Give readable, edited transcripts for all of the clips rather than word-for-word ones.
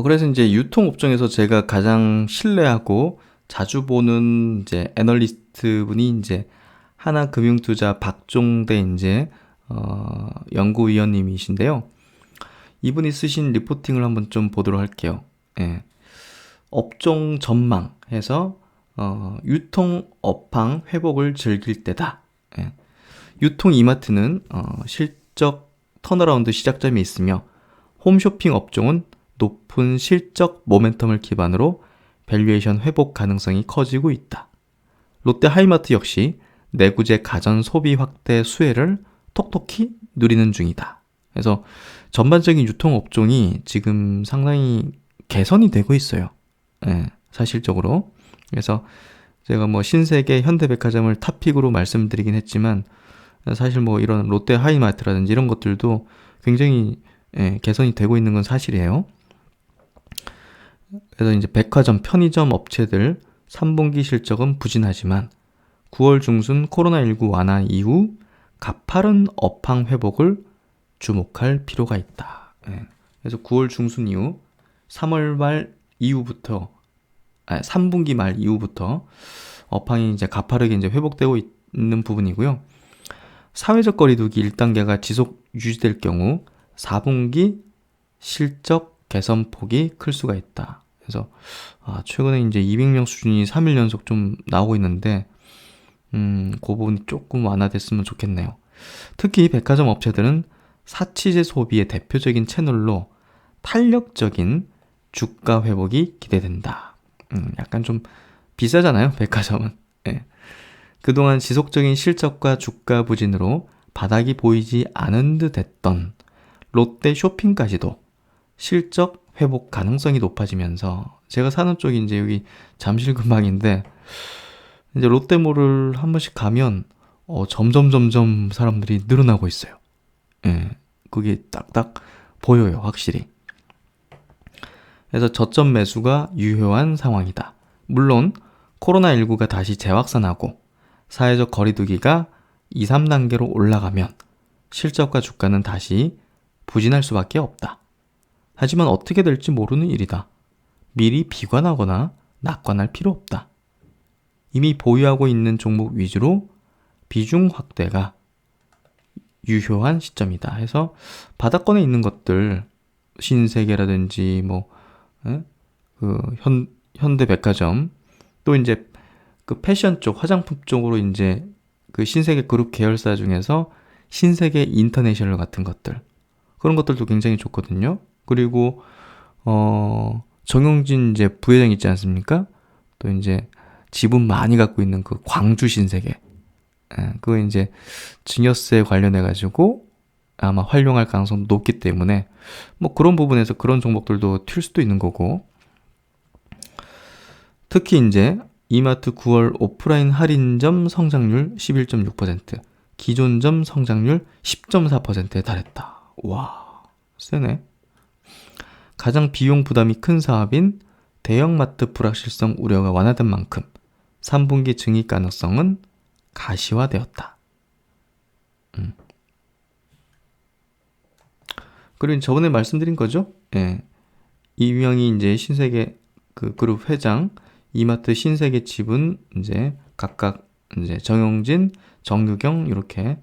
그래서 이제 유통업종에서 제가 가장 신뢰하고 자주 보는 이제 애널리스트 분이 이제 하나금융투자 박종대 이제 연구위원님이신데요. 이분이 쓰신 리포팅을 한번 좀 보도록 할게요. 예. 업종 전망 해서 유통 업황 회복을 즐길 때다. 예. 유통 이마트는 실적 턴어라운드 시작점이 있으며 홈쇼핑 업종은 높은 실적 모멘텀을 기반으로 밸류에이션 회복 가능성이 커지고 있다. 롯데 하이마트 역시 내구재 가전 소비 확대 수혜를 톡톡히 누리는 중이다. 그래서 전반적인 유통 업종이 지금 상당히 개선이 되고 있어요. 예, 사실적으로. 그래서 제가 뭐 신세계, 현대백화점을 탑픽으로 말씀드리긴 했지만 사실 뭐 이런 롯데 하이마트라든지 이런 것들도 굉장히 개선이 되고 있는 건 사실이에요. 그래서 이제 백화점, 편의점 업체들 3분기 실적은 부진하지만 9월 중순 코로나19 완화 이후 가파른 업황 회복을 주목할 필요가 있다. 그래서 9월 중순 이후 3월 말 이후부터 3분기 말 이후부터 업황이 이제 가파르게 이제 회복되고 있는 부분이고요. 사회적 거리두기 1단계가 지속 유지될 경우 4분기 실적 개선 폭이 클 수가 있다. 그래서 최근에 이제 200명 수준이 3일 연속 좀 나오고 있는데 그 부분이 조금 완화됐으면 좋겠네요. 특히 백화점 업체들은 사치제 소비의 대표적인 채널로 탄력적인 주가 회복이 기대된다. 약간 좀 비싸잖아요, 백화점은. 예. 그동안 지속적인 실적과 주가 부진으로 바닥이 보이지 않은 듯 했던 롯데 쇼핑까지도 실적 회복 가능성이 높아지면서 제가 사는 쪽이 이제 여기 잠실근방인데 이제 롯데몰을 한 번씩 가면 점점 사람들이 늘어나고 있어요. 예, 그게 딱딱 보여요, 확실히. 그래서 저점 매수가 유효한 상황이다. 물론 코로나19가 다시 재확산하고 사회적 거리두기가 2, 3단계로 올라가면 실적과 주가는 다시 부진할 수밖에 없다. 하지만 어떻게 될지 모르는 일이다. 미리 비관하거나 낙관할 필요 없다. 이미 보유하고 있는 종목 위주로 비중 확대가 유효한 시점이다. 해서 바닥권에 있는 것들 신세계라든지 현대백화점 또 이제 그 패션 쪽 화장품 쪽으로 이제 그 신세계 그룹 계열사 중에서 신세계 인터내셔널 같은 것들 그런 것들도 굉장히 좋거든요. 그리고 정용진 이제 부회장 있지 않습니까? 또 이제 지분 많이 갖고 있는 그 광주 신세계 그거 이제 증여세 관련해 가지고 아마 활용할 가능성도 높기 때문에 뭐 그런 부분에서 그런 종목들도 튈 수도 있는 거고 특히 이제 이마트 9월 오프라인 할인점 성장률 11.6% 기존점 성장률 10.4%에 달했다. 와 세네. 가장 비용 부담이 큰 사업인 대형마트 불확실성 우려가 완화된 만큼 3분기 증익 가능성은 가시화되었다. 그리고 저번에 말씀드린 거죠. 예. 이명희 이제 신세계 그 그룹 회장, 이마트 신세계 지분 이제 각각 이제 정용진, 정유경 이렇게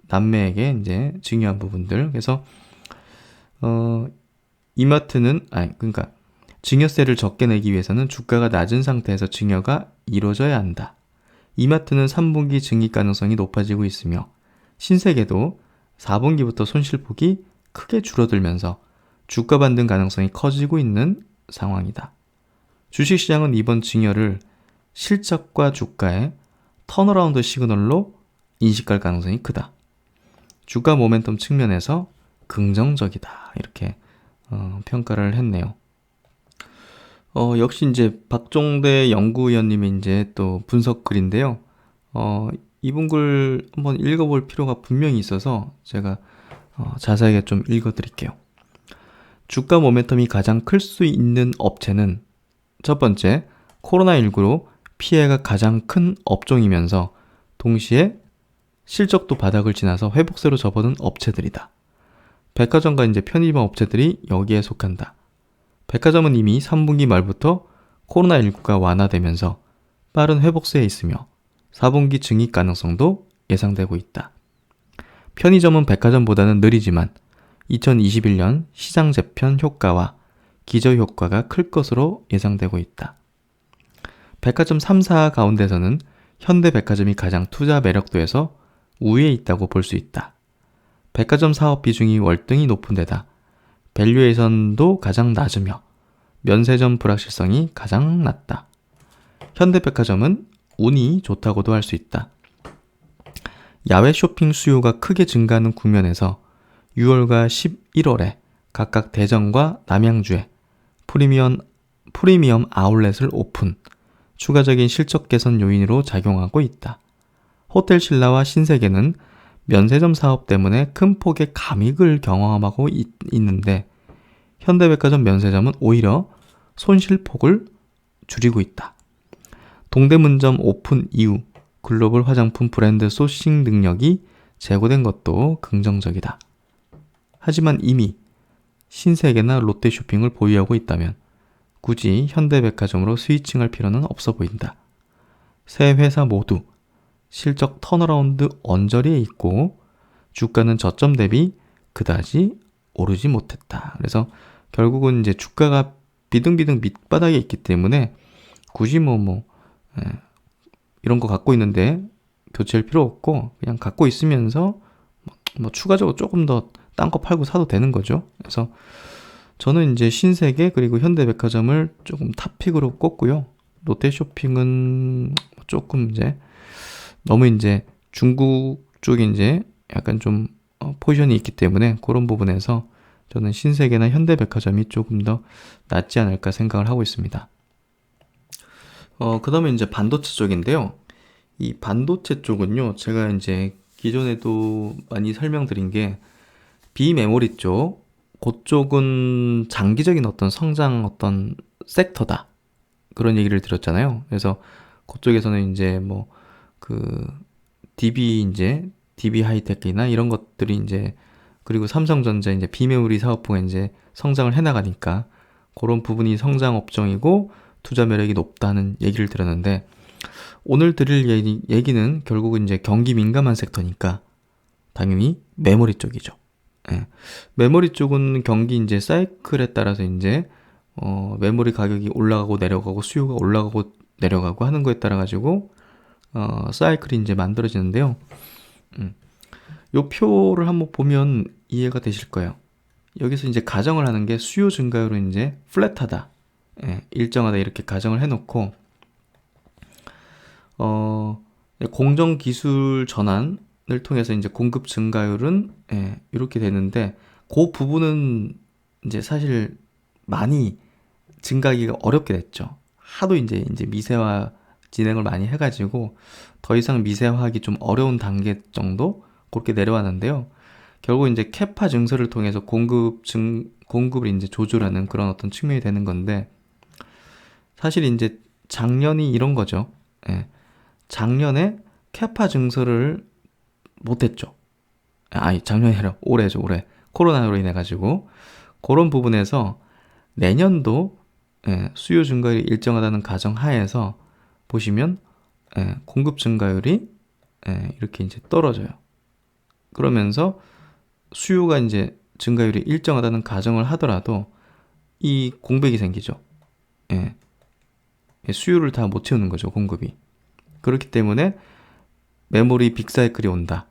남매에게 이제 증여한 부분들. 그래서 이마트는 그러니까 증여세를 적게 내기 위해서는 주가가 낮은 상태에서 증여가 이루어져야 한다. 이마트는 3분기 증익 가능성이 높아지고 있으며 신세계도 4분기부터 손실폭이 크게 줄어들면서 주가 반등 가능성이 커지고 있는 상황이다. 주식시장은 이번 증여를 실적과 주가의 턴어라운드 시그널로 인식할 가능성이 크다. 주가 모멘텀 측면에서 긍정적이다. 이렇게 평가를 했네요. 역시 이제 박종대 연구위원님의 이제 또 분석 글인데요. 이분 글 한번 읽어볼 필요가 분명히 있어서 제가 자세하게 좀 읽어드릴게요. 주가 모멘텀이 가장 클 수 있는 업체는 첫 번째, 코로나19로 피해가 가장 큰 업종이면서 동시에 실적도 바닥을 지나서 회복세로 접어든 업체들이다. 백화점과 이제 편의점 업체들이 여기에 속한다. 백화점은 이미 3분기 말부터 코로나19가 완화되면서 빠른 회복세에 있으며 4분기 증액 가능성도 예상되고 있다. 편의점은 백화점보다는 느리지만 2021년 시장 재편 효과와 기저효과가 클 것으로 예상되고 있다. 백화점 3사 가운데서는 현대백화점이 가장 투자 매력도에서 우위에 있다고 볼 수 있다. 백화점 사업 비중이 월등히 높은 데다 밸류에이션도 가장 낮으며 면세점 불확실성이 가장 낮다. 현대백화점은 운이 좋다고도 할 수 있다. 야외 쇼핑 수요가 크게 증가하는 국면에서 6월과 11월에 각각 대전과 남양주에 프리미엄 아울렛을 오픈, 추가적인 실적 개선 요인으로 작용하고 있다. 호텔 신라와 신세계는 면세점 사업 때문에 큰 폭의 감익을 경험하고 있는데 현대백화점 면세점은 오히려 손실폭을 줄이고 있다. 동대문점 오픈 이후 글로벌 화장품 브랜드 소싱 능력이 제고된 것도 긍정적이다. 하지만 이미 신세계나 롯데쇼핑을 보유하고 있다면 굳이 현대백화점으로 스위칭할 필요는 없어 보인다. 세 회사 모두 실적 턴어라운드 언저리에 있고 주가는 저점 대비 그다지 오르지 못했다. 그래서 결국은 이제 주가가 비등비등 밑바닥에 있기 때문에 굳이 이런 거 갖고 있는데 교체할 필요 없고 그냥 갖고 있으면서 추가적으로 조금 더 딴 거 팔고 사도 되는 거죠. 그래서 저는 이제 신세계 그리고 현대백화점을 조금 탑픽으로 꼽고요. 롯데쇼핑은 조금 이제 너무 이제 중국 쪽이 이제 약간 좀 포지션이 있기 때문에 그런 부분에서 저는 신세계나 현대백화점이 조금 더 낫지 않을까 생각을 하고 있습니다. 그 다음에 이제 반도체 쪽인데요. 이 반도체 쪽은요, 제가 이제 기존에도 많이 설명드린 게 비메모리 쪽, 그쪽은 장기적인 어떤 성장 어떤 섹터다. 그런 얘기를 드렸잖아요. 그래서 그쪽에서는 이제 DB 하이텍이나 이런 것들이 이제 그리고 삼성전자 이제 비메모리 사업부가 이제 성장을 해나가니까 그런 부분이 성장 업종이고 투자 매력이 높다는 얘기를 들었는데 오늘 드릴 얘기는 결국은 이제 경기 민감한 섹터니까 당연히 메모리 쪽이죠. 예. 메모리 쪽은 경기 이제 사이클에 따라서 이제 메모리 가격이 올라가고 내려가고 수요가 올라가고 내려가고 하는 거에 따라 가지고 사이클이 이제 만들어지는데요. 요 표를 한번 보면 이해가 되실 거예요. 여기서 이제 가정을 하는 게 수요 증가율은 이제 플랫하다, 일정하다 이렇게 가정을 해놓고 공정 기술 전환을 통해서 이제 공급 증가율은 이렇게 되는데 그 부분은 이제 사실 많이 증가하기가 어렵게 됐죠. 하도 이제 미세화 진행을 많이 해가지고 더 이상 미세화하기 좀 어려운 단계 정도 그렇게 내려왔는데요. 결국 이제 캐파 증설을 통해서 공급을 이제 조절하는 그런 어떤 측면이 되는 건데 사실 이제 작년이 이런 거죠. 작년에 캐파 증설을 못했죠. 작년이 아니라 올해죠, 올해. 코로나로 인해 가지고 그런 부분에서 내년도 수요 증가율이 일정하다는 가정 하에서 보시면 공급 증가율이 이렇게 이제 떨어져요. 그러면서 수요가 이제 증가율이 일정하다는 가정을 하더라도 이 공백이 생기죠. 수요를 다 못 채우는 거죠, 공급이. 그렇기 때문에 메모리 빅사이클이 온다.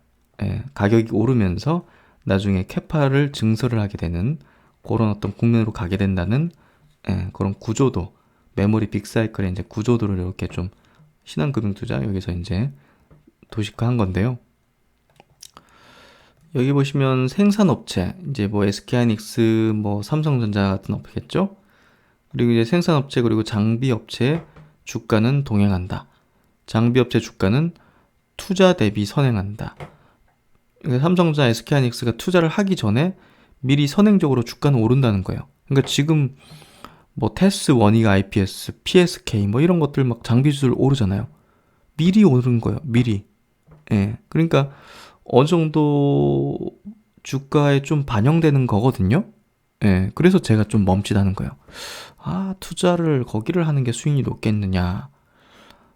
가격이 오르면서 나중에 캐파를 증설을 하게 되는 그런 어떤 국면으로 가게 된다는 그런 구조도 메모리 빅사이클의 이제 구조도를 이렇게 좀 신한금융투자 여기서 이제 도식화한 건데요. 여기 보시면 생산업체 이제 SK하이닉스 삼성전자 같은 업체겠죠. 그리고 이제 생산업체 그리고 장비업체 주가는 동행한다. 장비업체 주가는 투자 대비 선행한다. 삼성전자, SK하이닉스가 투자를 하기 전에 미리 선행적으로 주가는 오른다는 거예요. 그러니까 지금 테스, 원익, IPS, PSK 이런 것들 막 장비주들 오르잖아요. 미리 오른 거예요. 미리. 그러니까 어느 정도 주가에 좀 반영되는 거거든요. 예, 그래서 제가 좀 멈칫하는 거예요. 투자를 거기를 하는 게 수익이 높겠느냐,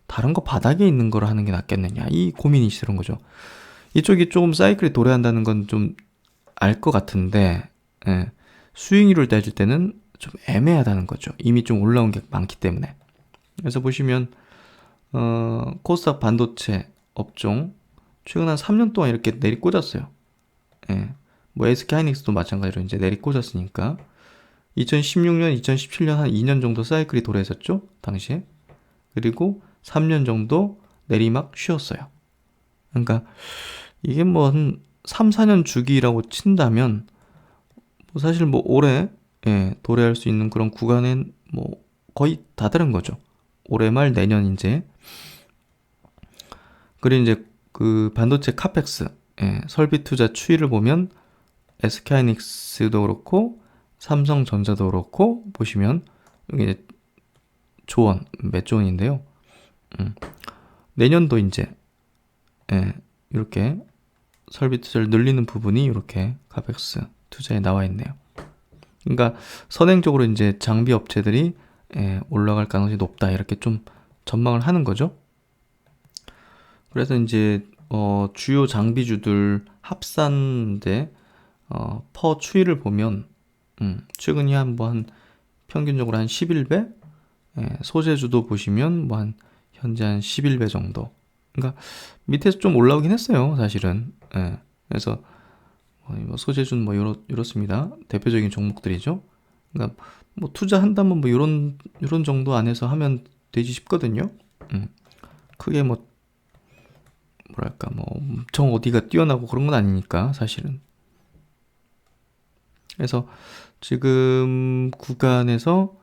다른 거 바닥에 있는 거를 하는 게 낫겠느냐, 이 고민이 싫은 거죠. 이쪽이 조금 사이클이 도래한다는 건 좀 알 것 같은데, 예, 수익률을 따질 때는 좀 애매하다는 거죠. 이미 좀 올라온 게 많기 때문에. 그래서 보시면 코스닥 반도체 업종 최근 한 3년 동안 이렇게 내리꽂았어요. 예, 뭐 SK하이닉스도 마찬가지로 이제 내리꽂았으니까 2016년, 2017년 한 2년 정도 사이클이 도래했었죠, 당시에. 그리고 3년 정도 내리막 쉬었어요. 그러니까 이게 뭐 한 3, 4년 주기라고 친다면 뭐 사실 뭐 올해 도래할 수 있는 그런 구간엔 뭐 거의 다 들은 거죠. 올해 말 내년 이제. 그리고 이제 그 반도체 카펙스 설비 투자 추이를 보면 SK하이닉스도 그렇고 삼성전자도 그렇고 보시면 여기 이제 조원 몇 조원인데요. 내년도 이제 이렇게 설비 투자를 늘리는 부분이 이렇게 카펙스 투자에 나와 있네요. 그러니까 선행적으로 이제 장비 업체들이 올라갈 가능성이 높다, 이렇게 좀 전망을 하는 거죠. 그래서 이제 주요 장비주들 합산대 퍼 추이를 보면 최근이 한 평균적으로 한 11배, 소재주도 보시면 뭐 한 현재 한 11배 정도. 그러니까 밑에서 좀 올라오긴 했어요, 사실은. 그래서 뭐 소재주는 뭐 이렇습니다. 대표적인 종목들이죠. 그러니까 뭐 투자한다면 뭐 이런 정도 안에서 하면 되지 싶거든요. 크게 뭐 뭐랄까 뭐 엄청 어디가 뛰어나고 그런 건 아니니까 사실은. 그래서 지금 구간에서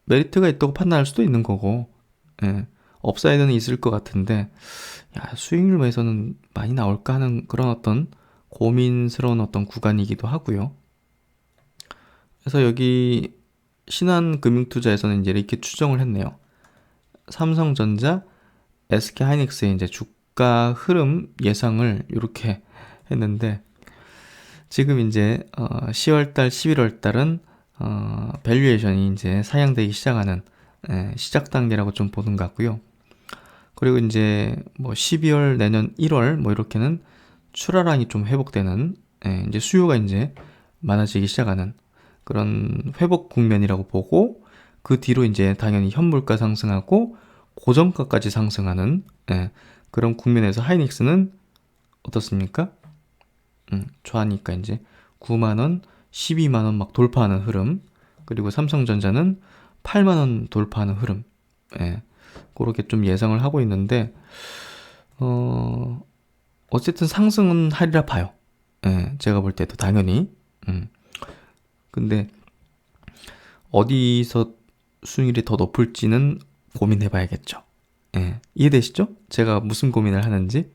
메리트가 있다고 판단할 수도 있는 거고, 업사이드는 있을 것 같은데, 수익률 매에서는 많이 나올까 하는 그런 어떤 고민스러운 어떤 구간이기도 하고요. 그래서 여기 신한금융투자에서는 이제 이렇게 추정을 했네요. 삼성전자, SK하이닉스의 이제 주가 흐름 예상을 이렇게 했는데, 지금 이제 10월달, 11월달은 밸류에이션이 이제 상향되기 시작하는 시작 단계라고 좀 보는 것 같고요. 그리고 이제 뭐 12월, 내년 1월 뭐 이렇게는 출하량이 좀 회복되는, 이제 수요가 이제 많아지기 시작하는 그런 회복 국면이라고 보고, 그 뒤로 이제 당연히 현물가 상승하고 고정가까지 상승하는 그런 국면에서 하이닉스는 어떻습니까? 좋아하니까 이제 9만원, 12만원 막 돌파하는 흐름, 그리고 삼성전자는 8만원 돌파하는 흐름, 그렇게 좀 예상을 하고 있는데, 어쨌든 상승은 하리라 봐요. 제가 볼 때도 당연히. 근데 어디서 수익률이 더 높을지는 고민해 봐야겠죠. 이해되시죠? 제가 무슨 고민을 하는지.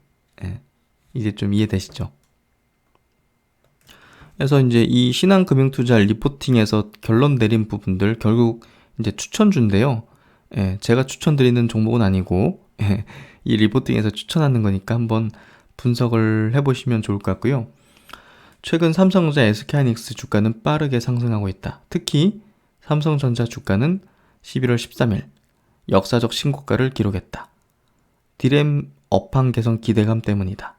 이제 좀 이해되시죠? 그래서 이제 이 신한금융투자 리포팅에서 결론 내린 부분들 결국 이제 추천주인데요. 제가 추천드리는 종목은 아니고 이 리포팅에서 추천하는 거니까 한번 분석을 해보시면 좋을 것 같고요. 최근 삼성전자, SK하이닉스 주가는 빠르게 상승하고 있다. 특히 삼성전자 주가는 11월 13일 역사적 신고가를 기록했다. 디램 업황 개선 기대감 때문이다.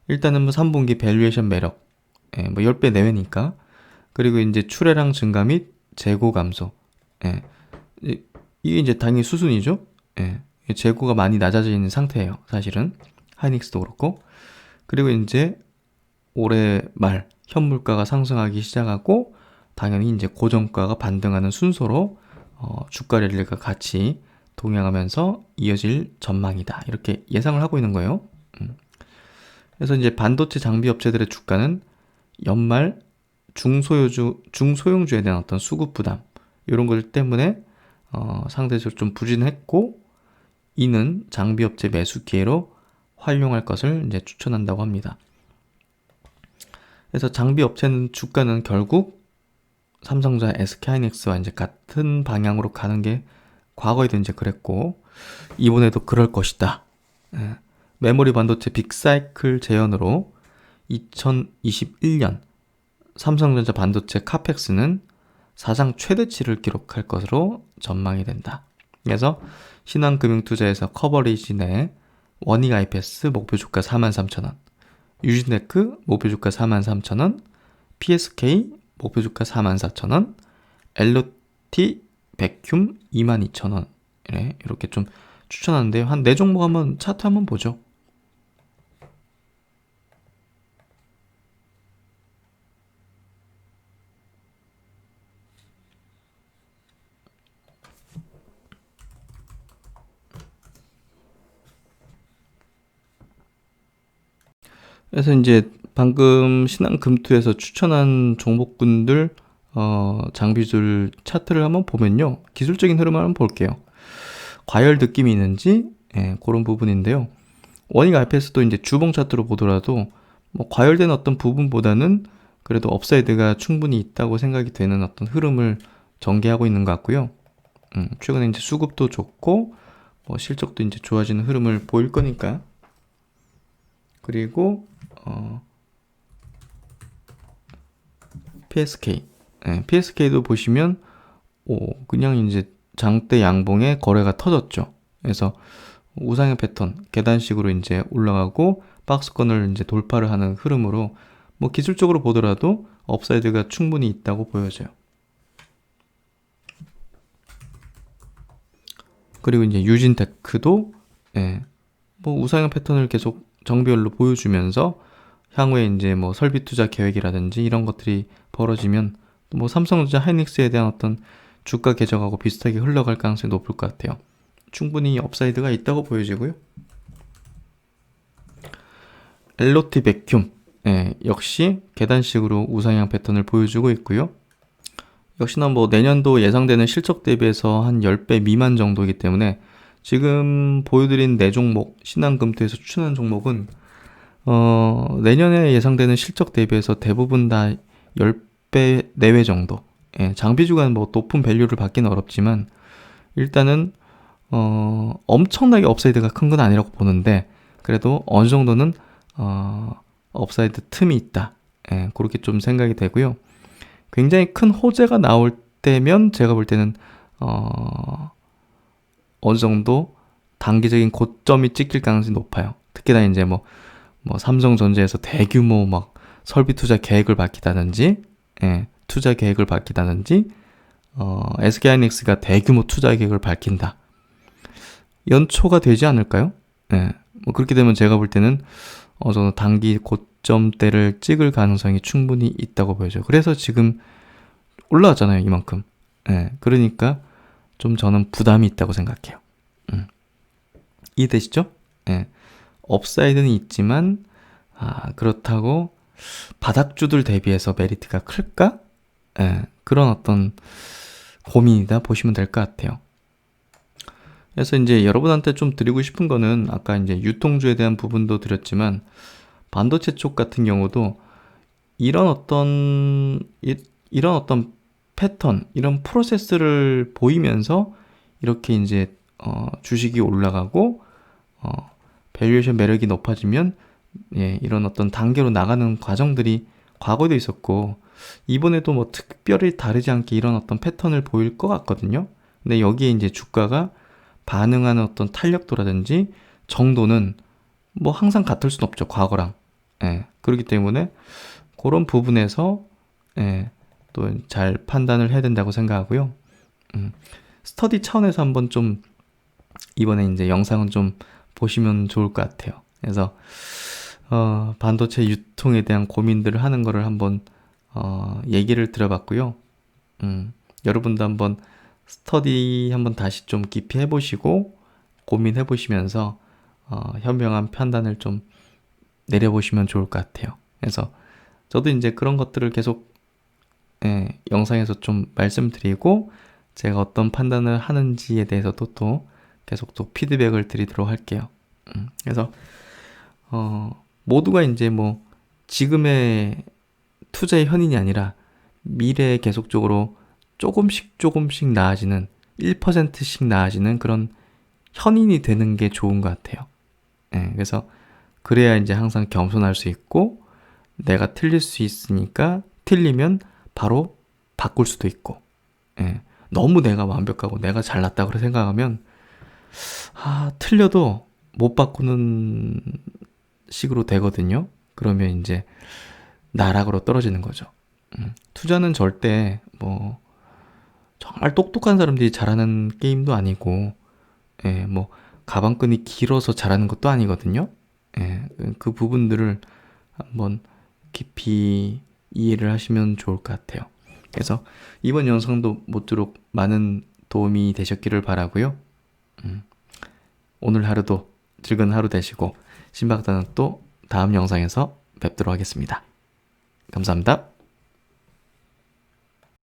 일단은 뭐 3분기 밸류에이션 매력, 뭐 10배 내외니까. 그리고 이제 출하량 증가 및 재고 감소. 이게 이제 당연히 수순이죠. 재고가 많이 낮아져 있는 상태예요, 사실은. 하이닉스도 그렇고. 그리고 이제 올해 말 현물가가 상승하기 시작하고, 당연히 이제 고정가가 반등하는 순서로 주가 랠리가 같이 동행하면서 이어질 전망이다, 이렇게 예상을 하고 있는 거예요. 그래서 이제 반도체 장비 업체들의 주가는 연말 중소형주에 대한 어떤 수급 부담, 이런 것 때문에 상대적으로 좀 부진했고, 이는 장비 업체 매수 기회로 활용할 것을 이제 추천한다고 합니다. 그래서 장비 업체는 주가는 결국 삼성전자, SK하이닉스와 이제 같은 방향으로 가는 게 과거에도 이제 그랬고, 이번에도 그럴 것이다. 메모리 반도체 빅사이클 재현으로 2021년 삼성전자 반도체 카펙스는 사상 최대치를 기록할 것으로 전망이 된다. 그래서 신한금융투자에서 커버리지 내 원익 IPS 목표 주가 43,000원, 유진테크 목표 주가 43,000원, PSK 목표 주가 44,000원, LOT 백큐 22,000원 이렇게 좀 추천하는데요. 한 4종목 한번 차트 한번 보죠. 그래서 이제 방금 신한금투에서 추천한 종목군들 장비줄 차트를 한번 보면요. 기술적인 흐름을 한번 볼게요. 과열 느낌이 있는지 그런 부분인데요. 원익 IPS도 이제 주봉 차트로 보더라도 뭐 과열된 어떤 부분보다는 그래도 업사이드가 충분히 있다고 생각이 되는 어떤 흐름을 전개하고 있는 것 같고요. 최근에 이제 수급도 좋고 뭐 실적도 이제 좋아지는 흐름을 보일 거니까. 그리고 PSK, PSK도 보시면 그냥 이제 장대 양봉에 거래가 터졌죠. 그래서 우상향 패턴, 계단식으로 이제 올라가고 박스권을 이제 돌파를 하는 흐름으로 뭐 기술적으로 보더라도 업사이드가 충분히 있다고 보여져요. 그리고 이제 유진테크도 뭐 우상향 패턴을 계속 정비열로 보여주면서 향후에 이제 뭐 설비 투자 계획이라든지 이런 것들이 벌어지면 뭐 삼성전자 하이닉스에 대한 어떤 주가 궤적하고 비슷하게 흘러갈 가능성이 높을 것 같아요. 충분히 업사이드가 있다고 보여지고요. LOT 백큐 역시 계단식으로 우상향 패턴을 보여주고 있고요. 역시나 뭐 내년도 예상되는 실적 대비해서 한 10배 미만 정도이기 때문에 지금 보여드린 4종목, 신한금투에서 추천한 종목은 내년에 예상되는 실적 대비해서 대부분 다 10배 내외 정도. 장비주가 뭐 높은 밸류를 받기는 어렵지만 일단은 엄청나게 업사이드가 큰 건 아니라고 보는데 그래도 어느 정도는 업사이드 틈이 있다. 그렇게 좀 생각이 되고요. 굉장히 큰 호재가 나올 때면 제가 볼 때는 어느 정도 단기적인 고점이 찍힐 가능성이 높아요. 특히나 이제 뭐 삼성전자에서 대규모 막 설비 투자 계획을 밝히다든지, 투자 계획을 밝히다든지, SK하이닉스가 대규모 투자 계획을 밝힌다. 연초가 되지 않을까요? 뭐 그렇게 되면 제가 볼 때는 어느 정도 단기 고점대를 찍을 가능성이 충분히 있다고 보여져요. 그래서 지금 올라왔잖아요, 이만큼. 그러니까 좀 저는 부담이 있다고 생각해요. 이해되시죠? 업사이드는 있지만 그렇다고 바닥주들 대비해서 메리트가 클까? 그런 어떤 고민이다 보시면 될 것 같아요. 그래서 이제 여러분한테 좀 드리고 싶은 거는 아까 이제 유통주에 대한 부분도 드렸지만 반도체 쪽 같은 경우도 이런 어떤 패턴, 이런 프로세스를 보이면서 이렇게 이제 주식이 올라가고 밸류에이션 매력이 높아지면 이런 어떤 단계로 나가는 과정들이 과거에도 있었고 이번에도 뭐 특별히 다르지 않게 이런 어떤 패턴을 보일 것 같거든요. 근데 여기에 이제 주가가 반응하는 어떤 탄력도라든지 정도는 뭐 항상 같을 순 없죠, 과거랑. 그렇기 때문에 그런 부분에서 또 잘 판단을 해야 된다고 생각하고요. 스터디 차원에서 한번 좀 이번에 이제 영상은 좀 보시면 좋을 것 같아요. 그래서 반도체 유통에 대한 고민들을 하는 거를 한번 얘기를 드려봤고요. 여러분도 한번 스터디 한번 다시 좀 깊이 해보시고 고민해 보시면서 현명한 판단을 좀 내려보시면 좋을 것 같아요. 그래서 저도 이제 그런 것들을 계속 영상에서 좀 말씀드리고 제가 어떤 판단을 하는지에 대해서도 또 계속 또 피드백을 드리도록 할게요. 그래서 모두가 이제 뭐 지금의 투자의 현인이 아니라 미래에 계속적으로 조금씩 나아지는 1%씩 나아지는 그런 현인이 되는 게 좋은 것 같아요. 그래서 그래야 이제 항상 겸손할 수 있고 내가 틀릴 수 있으니까 틀리면 바로 바꿀 수도 있고, 예. 너무 내가 완벽하고 내가 잘났다고 생각하면 틀려도 못 바꾸는 식으로 되거든요. 그러면 이제 나락으로 떨어지는 거죠. 투자는 절대 뭐 정말 똑똑한 사람들이 잘하는 게임도 아니고, 예, 뭐 가방끈이 길어서 잘하는 것도 아니거든요. 예, 그 부분들을 한번 깊이 이해를 하시면 좋을 것 같아요. 그래서 이번 영상도 모쪼록 많은 도움이 되셨기를 바라고요. 오늘 하루도 즐거운 하루 되시고, 신박사는 또 다음 영상에서 뵙도록 하겠습니다. 감사합니다.